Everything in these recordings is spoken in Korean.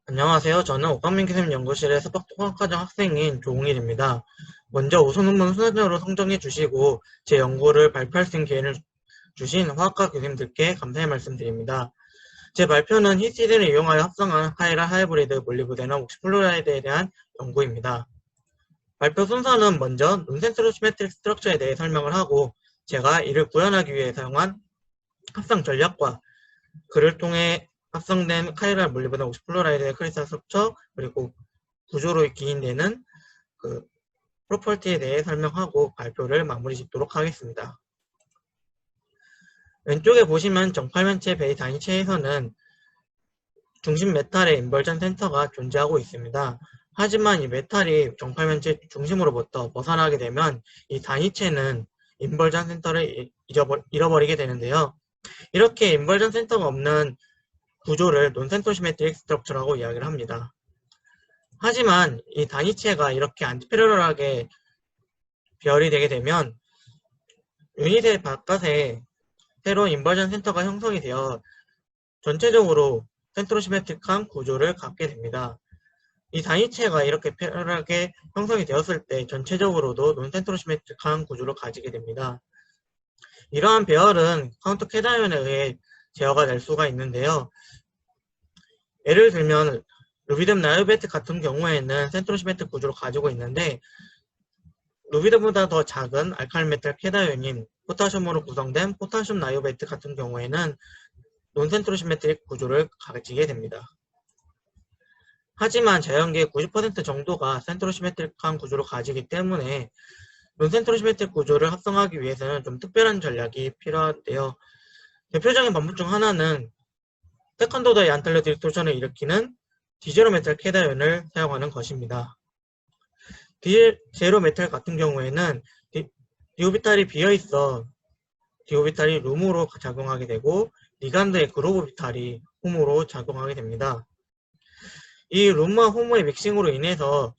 안녕하세요. 저는 옥강민기술연구실의 석박통합과정 학생인 조홍일입니다. 먼저 우선 논문 순서대로 선정해 주시고 제 연구를 발표할 수 있는 기회를 주신 화학과 교수님들께 감사의 말씀드립니다. 제 발표는 히스티딘을 이용하여 합성한 카이라 하이브리드 몰리브데넘 옥시플로라이드에 대한 연구입니다. 발표 순서는 먼저 논센트로 시메트릭 스트럭처에 대해 설명을 하고 제가 이를 구현하기 위해 사용한 합성 전략과 그를 통해 합성된 카이라 몰리브덴 옥시플로라이드의 크리스탈 스트럭처 그리고 구조로 기인되는 그 프로퍼티에 대해 설명하고 발표를 마무리 짓도록 하겠습니다. 왼쪽에 보시면 정팔면체 베이 단위체에서는 중심 메탈의 인벌전 센터가 존재하고 있습니다. 하지만 이 메탈이 정팔면체 중심으로부터 벗어나게 되면 이 단위체는 인벌전 센터를 잃어버리게 되는데요. 이렇게 인벌전 센터가 없는 구조를 논센터 시메트릭 스트럭처라고 이야기를 합니다. 하지만 이 단위체가 이렇게 안티패러럴하게 배열이 되게 되면 유닛의 바깥에 새로운 인버전 센터가 형성이 되어 전체적으로 센트로시메트릭한 구조를 갖게 됩니다. 이 단위체가 이렇게 패러럴하게 형성이 되었을 때 전체적으로도 논센트로시메트릭한 구조를 가지게 됩니다. 이러한 배열은 카운터 캐다이온에 의해 제어가 될 수가 있는데요. 예를 들면 루비뎀 나이오베트 같은 경우에는 센트로시메트릭 구조를 가지고 있는데 루비뎀보다 더 작은 알칼리메탈 캐다이온인 포타슘으로 구성된 포타슘 나이오베트 같은 경우에는 논센트로시메트릭 구조를 가지게 됩니다. 하지만 자연계의 90% 정도가 센트로시메트릭한 구조를 가지기 때문에 논센트로시메트릭 구조를 합성하기 위해서는 좀 특별한 전략이 필요한데요. 대표적인 방법 중 하나는 세컨드 오더의 안탈러 디스토션을 일으키는 디제로 메탈 캐다이온을 사용하는 것입니다. 디제로 메탈 같은 경우에는 디오비탈이 비어있어 디오비탈이 룸으로 작용하게 되고 리간드의 그로브비탈이 홈으로 작용하게 됩니다. 이 룸과 홈의 믹싱으로 인해서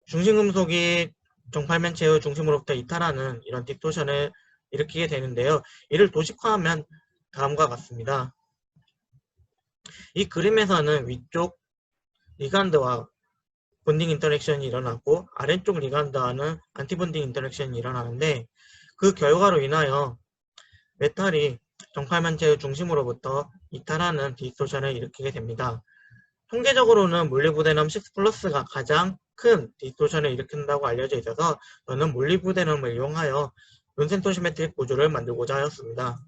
중심금속이 정팔면체의 중심으로부터 이탈하는 이런 디토션을 일으키게 되는데요. 이를 도식화하면 다음과 같습니다. 이 그림에서는 위쪽 리간드와 본딩 인터랙션이 일어나고 아래쪽 리간드와는 안티본딩 인터랙션이 일어나는데 그 결과로 인하여 메탈이 정팔면체의 중심으로부터 이탈하는 디스토션을 일으키게 됩니다. 통계적으로는 몰리브데넘 6+가 가장 큰 디스토션을 일으킨다고 알려져 있어서 저는 몰리브데넘을 이용하여 논센토시메트릭 구조를 만들고자 하였습니다.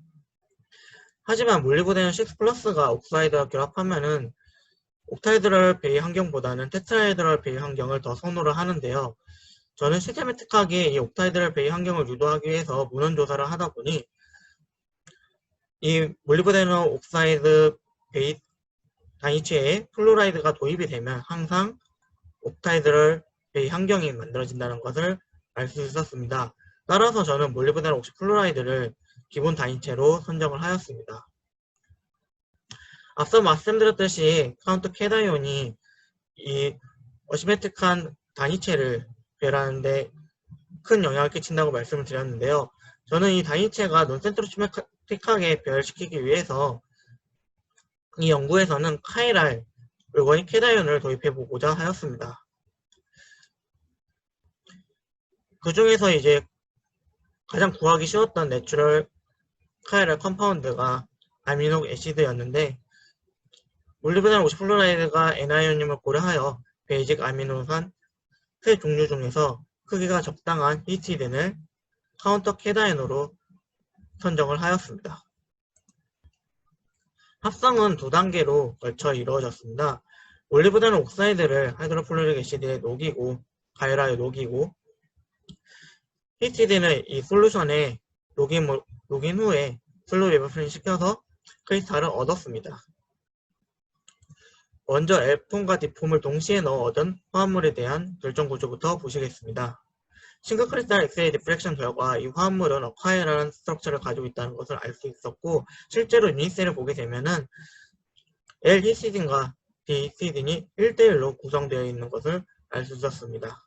하지만 몰리브데넘 6+가 옥사이드와 결합하면은 옥타이드럴 베이 환경보다는 테트라헤드럴 베이 환경을 더 선호를 하는데요. 저는 시스테매틱하게 이 옥타이드럴 베이 환경을 유도하기 위해서 문헌 조사를 하다 보니 이 몰리브데넘 옥사이드 베이 단위체에 플로라이드가 도입이 되면 항상 옥타이드럴 베이 환경이 만들어진다는 것을 알 수 있었습니다. 따라서 저는 몰리브데넘 옥시플로라이드를 기본 단위체로 선정을 하였습니다. 앞서 말씀드렸듯이 카운터 캐다이온이 이 어시메트릭한 단위체를 배열하는데 큰 영향을 끼친다고 말씀을 드렸는데요. 저는 이 단위체가 논센트로시메트릭하게 배열시키기 위해서 이 연구에서는 카이랄 물건이 캐다이온을 도입해보고자 하였습니다. 그 중에서 이제 가장 구하기 쉬웠던 내추럴 카이랄 컴파운드가 아미노 애시드였는데 몰리브데넘 옥시플로라이드가 N아이온임을 고려하여 베이직 아미노산 세 종류 중에서 크기가 적당한 히스티딘을 카운터 캐다이온으로 선정을 하였습니다. 합성은 두 단계로 걸쳐 이루어졌습니다. 몰리브데넘 옥사이드를 하이드로플로릭 애시드에 녹이고 가열하여 녹이고 히스티딘을 이 솔루션에 녹인 후에 슬로우 에버프린 시켜서 크리스탈을 얻었습니다. 먼저 F폼과 D폼을 동시에 넣어 얻은 화합물에 대한 결정 구조부터 보시겠습니다. 싱글 크리스탈 엑스레이 디프렉션 결과 이 화합물은 어카이라는 스트럭처를 가지고 있다는 것을 알 수 있었고 실제로 유닛셀을 보게 되면은 L 히스티딘과 D 히스티딘이 1대1로 구성되어 있는 것을 알 수 있었습니다.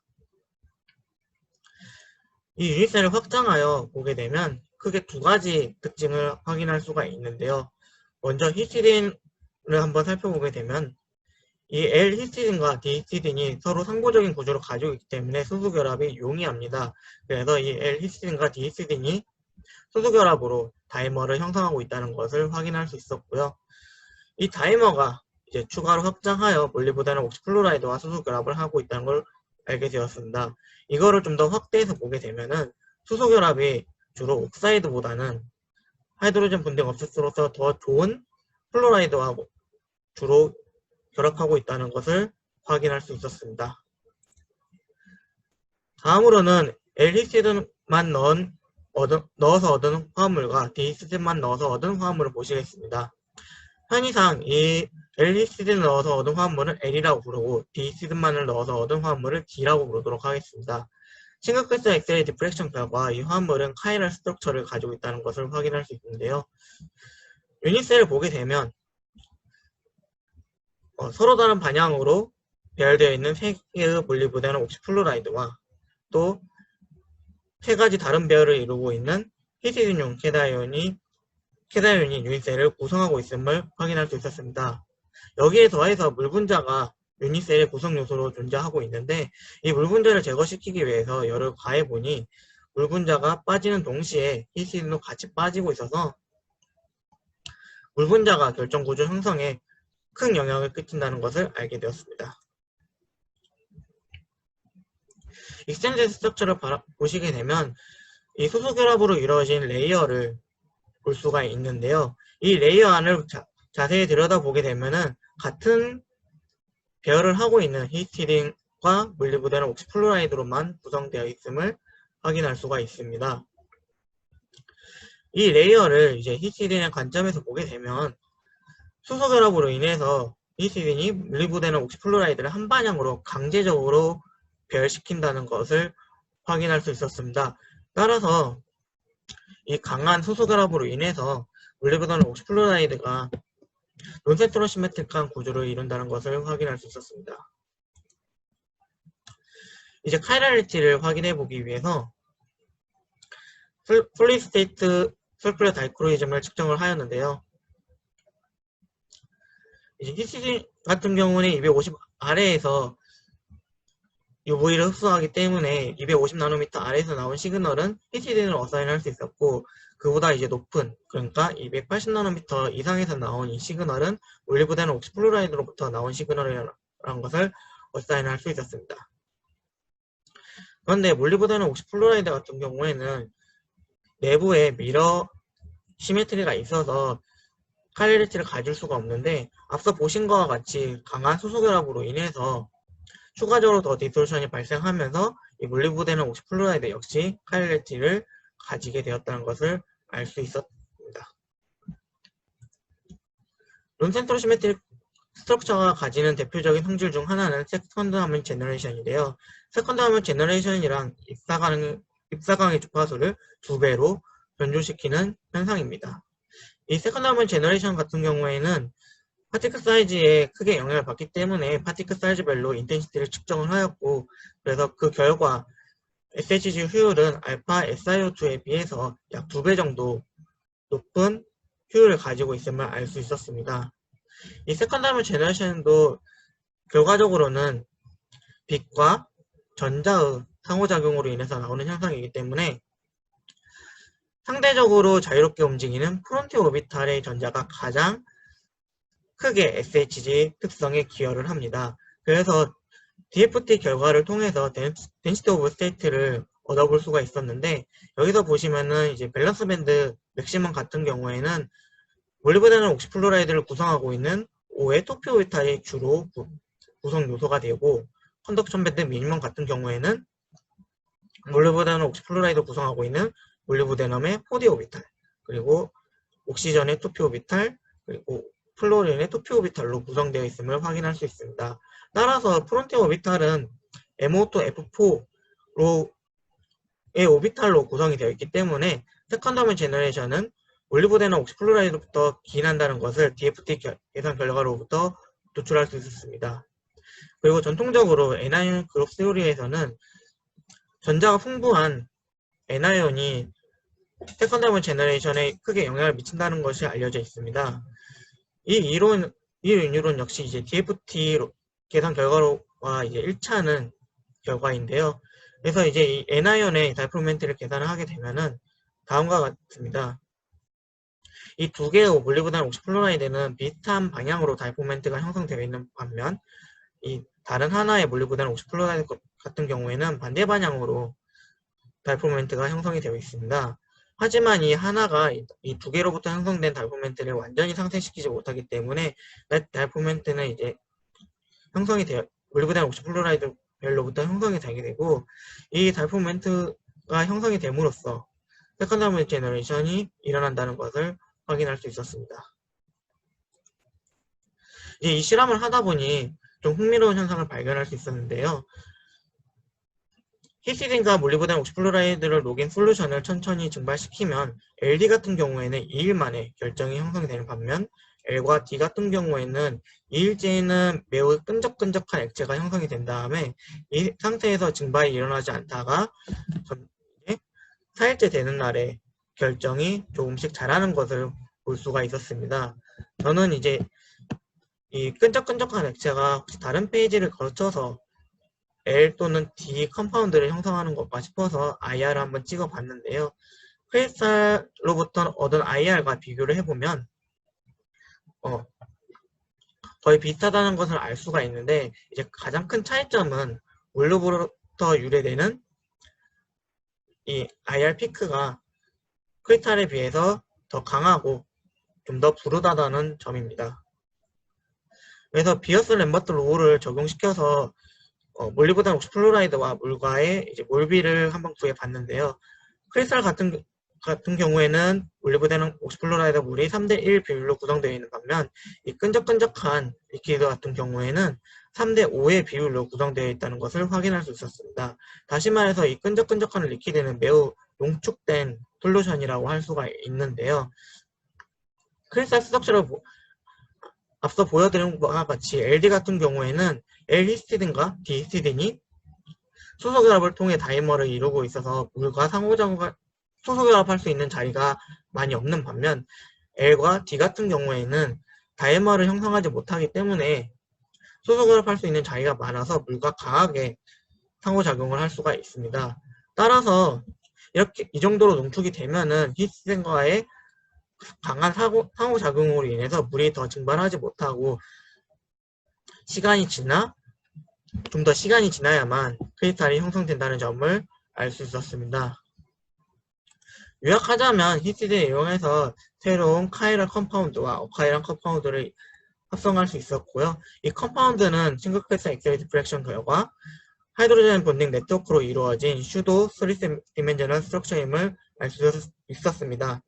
이 유닛셀을 확장하여 보게 되면 크게 두 가지 특징을 확인할 수가 있는데요. 먼저 히스티딘 한번 살펴보게 되면 이 L-히스티딘과 D-히스티딘이 서로 상호적인 구조를 가지고 있기 때문에 수소결합이 용이합니다. 그래서 이 L-히스티딘과 D-히스티딘이 수소결합으로 다이머를 형성하고 있다는 것을 확인할 수 있었고요. 이 다이머가 이제 추가로 확장하여 몰리브데넘 옥시클로라이드와 수소결합을 하고 있다는 걸 알게 되었습니다. 이거를 좀 더 확대해서 보게 되면은 수소결합이 주로 옥사이드보다는 하이드로젠 분대가 없을수록 더 좋은 플로라이드와 주로 결합하고 있다는 것을 확인할 수 있었습니다. 다음으로는 L히스티딘만 넣어서 얻은 화합물과 D히스티딘만 넣어서 얻은 화합물을 보시겠습니다. 편의상 이 L히스티딘을 넣어서 얻은 화합물은 L이라고 부르고 D히스티딘만을 넣어서 얻은 화합물을 D라고 부르도록 하겠습니다. 싱글클래스 엑스레이 디프렉션 결과 이 화합물은 카이럴 스트럭처를 가지고 있다는 것을 확인할 수 있는데요. 유닛셀을 보게 되면 서로 다른 방향으로 배열되어 있는 3개의 몰리브데넘 옥시플로라이드와 또 3가지 다른 배열을 이루고 있는 히스티딘용 캐다이온이 유닛셀을 구성하고 있음을 확인할 수 있었습니다. 여기에 더해서 물분자가 유닛셀의 구성 요소로 존재하고 있는데 이 물분자를 제거시키기 위해서 열을 가해보니 물분자가 빠지는 동시에 히스티딘도 같이 빠지고 있어서 물분자가 결정구조 형성에 큰 영향을 끼친다는 것을 알게 되었습니다. 익스텐드 스트럭처를 보시게 되면 이 수소결합으로 이루어진 레이어를 볼 수가 있는데요. 이 레이어 안을 자세히 들여다보게 되면은 같은 배열을 하고 있는 히스티딘과 몰리브데넘 옥시플로라이드로만 구성되어 있음을 확인할 수가 있습니다. 이 레이어를 이제 히스티딘의 관점에서 보게 되면 수소결합으로 인해서 히스티딘이 몰리브데넘 옥시플로라이드를 한 방향으로 강제적으로 배열시킨다는 것을 확인할 수 있었습니다. 따라서 이 강한 수소결합으로 인해서 몰리브데넘 옥시플로라이드가 논센트로 시메트릭한 구조를 이룬다는 것을 확인할 수 있었습니다. 이제 카이랄리티를 확인해 보기 위해서 솔리드 스테이트 설큘러 다이크로이즘을 측정을 하였는데요. 이제 히스티딘 같은 경우는 250 아래에서 UV를 흡수하기 때문에 250나노미터 아래에서 나온 시그널은 히스티딘을 어사인할 수 있었고, 그보다 이제 높은, 그러니까 280나노미터 이상에서 나온 이 시그널은 몰리브데넘 옥시플로라이드로부터 나온 시그널이라는 것을 어사인할 수 있었습니다. 그런데 몰리브데넘 옥시플로라이드 같은 경우에는 내부에 미러 시메트리가 있어서 카이랄리티를 가질 수가 없는데, 앞서 보신 것과 같이 강한 수소결합으로 인해서 추가적으로 더 디솔션이 발생하면서 이 몰리브데넘 옥시플로라이드 역시 카이랄리티를 가지게 되었다는 것을 알 수 있었습니다. 논센트로 시메트릭 스트럭처가 가지는 대표적인 성질 중 하나는 세컨드 하몬 제너레이션인데요. 세컨드 하몬 제너레이션이란 입사광의 주파수를 2배로 변조시키는 현상입니다. 이 세컨드 하몬 제너레이션 같은 경우에는 파티클 사이즈에 크게 영향을 받기 때문에 파티클 사이즈별로 인텐시티를 측정을 하였고, 그래서 그 결과 SHG 효율은 알파 SiO2에 비해서 약 2배 정도 높은 효율을 가지고 있음을 알 수 있었습니다. 이 세컨드 하몬 제너레이션도 결과적으로는 빛과 전자의 상호작용으로 인해서 나오는 현상이기 때문에 상대적으로 자유롭게 움직이는 프론티어 오비탈의 전자가 가장 크게 SHG 특성에 기여를 합니다. 그래서 DFT 결과를 통해서 density of state를 얻어볼 수가 있었는데, 여기서 보시면은 이제 밸런스 밴드 맥시멈 같은 경우에는 몰리브데넘 옥시플로라이드를 구성하고 있는 5의 토피 오비탈이 주로 구성 요소가 되고, 컨덕션 밴드 미니멈 같은 경우에는 몰리브데넘 옥시플로라이드를 구성하고 있는 몰리브데넘의 4D 오비탈, 그리고 옥시전의 토피 오비탈, 그리고 플로린의 토피 오비탈로 구성되어 있음을 확인할 수 있습니다. 따라서 프론티어 오비탈은 M5to F4의 오비탈로 구성이 되어 있기 때문에 세컨드 하몬 제너레이션은 몰리브데넘 옥시플로라이드부터 기인한다는 것을 DFT 계산 결과로부터 도출할 수 있었습니다. 그리고 전통적으로 N아이온 그룹 세오리에서는 전자가 풍부한 N아이온이 세컨드 하몬 제너레이션에 크게 영향을 미친다는 것이 알려져 있습니다. 이 이론은 이 윤율은 역시 이제 DFT 계산 결과와 이제 일치하는 결과인데요. 그래서 이제 이 N아이언의 다이포멘트를 계산을 하게 되면은 다음과 같습니다. 이 두 개의 몰리브덴 옥시플로라이드는 비슷한 방향으로 다이포멘트가 형성되어 있는 반면 이 다른 하나의 몰리브덴 옥시플로라이드 같은 경우에는 반대 방향으로 다이포멘트가 형성이 되어 있습니다. 하지만 이 하나가 이 두 개로부터 형성된 다이포멘트를 완전히 상쇄시키지 못하기 때문에 다이포멘트는 이제 형성이 되어 몰리브덴 옥시플로라이드 별로부터 형성이 되게 되고 이 다이포멘트가 형성이 됨으로써 세컨더리 제너레이션이 일어난다는 것을 확인할 수 있었습니다. 이제 이 실험을 하다 보니 좀 흥미로운 현상을 발견할 수 있었는데요. 히시딘과 몰리브덴 옥시플로라이드를 녹인 솔루션을 천천히 증발시키면 LD 같은 경우에는 2일 만에 결정이 형성이 되는 반면 L과 D 같은 경우에는 2일째에는 매우 끈적끈적한 액체가 형성이 된 다음에 이 상태에서 증발이 일어나지 않다가 4일째 되는 날에 결정이 조금씩 자라는 것을 볼 수가 있었습니다. 저는 이제 이 끈적끈적한 액체가 혹시 다른 페이지를 거쳐서 L 또는 D 컴파운드를 형성하는 것과 싶어서 IR을 한번 찍어 봤는데요. 크리스탈로부터 얻은 IR과 비교를 해보면 거의 비슷하다는 것을 알 수가 있는데 이제 가장 큰 차이점은 물로부터 유래되는 이 IR 피크가 크리스탈에 비해서 더 강하고 좀 더 부르다다는 점입니다. 그래서 비어스 램버트 로우를 적용시켜서 몰리브덴 옥시플로라이드와 물과의 이제 몰비를 한번 구해 봤는데요. 크리스탈 같은 경우에는 몰리브덴 옥시플로라이드 물이 3대1 비율로 구성되어 있는 반면 이 끈적끈적한 리퀴드 같은 경우에는 3대5의 비율로 구성되어 있다는 것을 확인할 수 있었습니다. 다시 말해서 이 끈적끈적한 리퀴드는 매우 농축된 솔루션이라고 할 수가 있는데요. 크리스탈 스트럭처를 앞서 보여드린 것과 같이 LD 같은 경우에는 L-히스티딘과 D-히스티딘이 수소결합을 통해 다이머를 이루고 있어서 물과 상호작용을 수소결합할 수 있는 자리가 많이 없는 반면 L과 D 같은 경우에는 다이머를 형성하지 못하기 때문에 수소결합할 수 있는 자리가 많아서 물과 강하게 상호작용을 할 수가 있습니다. 따라서 이렇게 이 정도로 농축이 되면은 히스티딘과의 강한 상호작용으로 인해서 물이 더 증발하지 못하고 좀 더 시간이 지나야만 크리스탈이 형성된다는 점을 알 수 있었습니다. 요약하자면 히스티딘을 이용해서 새로운 카이럴 컴파운드와 어카이럴 컴파운드를 합성할 수 있었고요. 이 컴파운드는 싱글 클래스 엑셀 디프렉션 결과 하이드로젠 본딩 네트워크로 이루어진 슈도 3디멘셔널 스트럭처임을 알 수 있었습니다.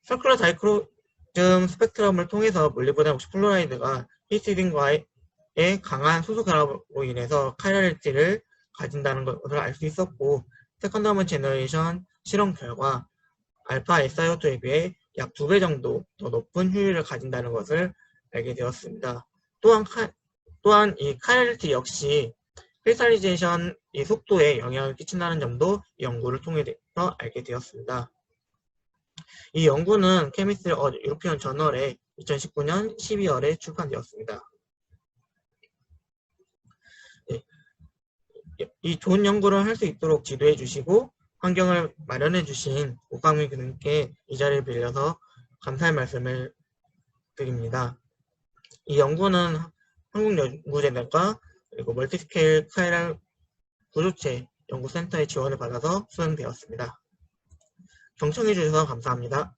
서큘러 다이크로즘 스펙트럼을 통해서 몰리브덴 옥시플로라이드가 히스티딘과의 강한 수소 결합으로 인해서 카이럴리티를 가진다는 것을 알 수 있었고 세컨더리 제너레이션 실험 결과 알파 SiO2에 비해 약 2배 정도 더 높은 효율을 가진다는 것을 알게 되었습니다. 또한 이 카이럴리티 역시 크리스탈리제이션 이 속도에 영향을 끼친다는 점도 이 연구를 통해서 알게 되었습니다. 이 연구는 케미스트리 유로피언 저널에 2019년 12월에 출판되었습니다. 이 좋은 연구를 할 수 있도록 지도해 주시고 환경을 마련해 주신 오강민 교수님께 이 자리를 빌려서 감사의 말씀을 드립니다. 이 연구는 한국연구재단과 그리고 멀티스케일 카이럴 구조체 연구센터의 지원을 받아서 수행되었습니다. 경청해 주셔서 감사합니다.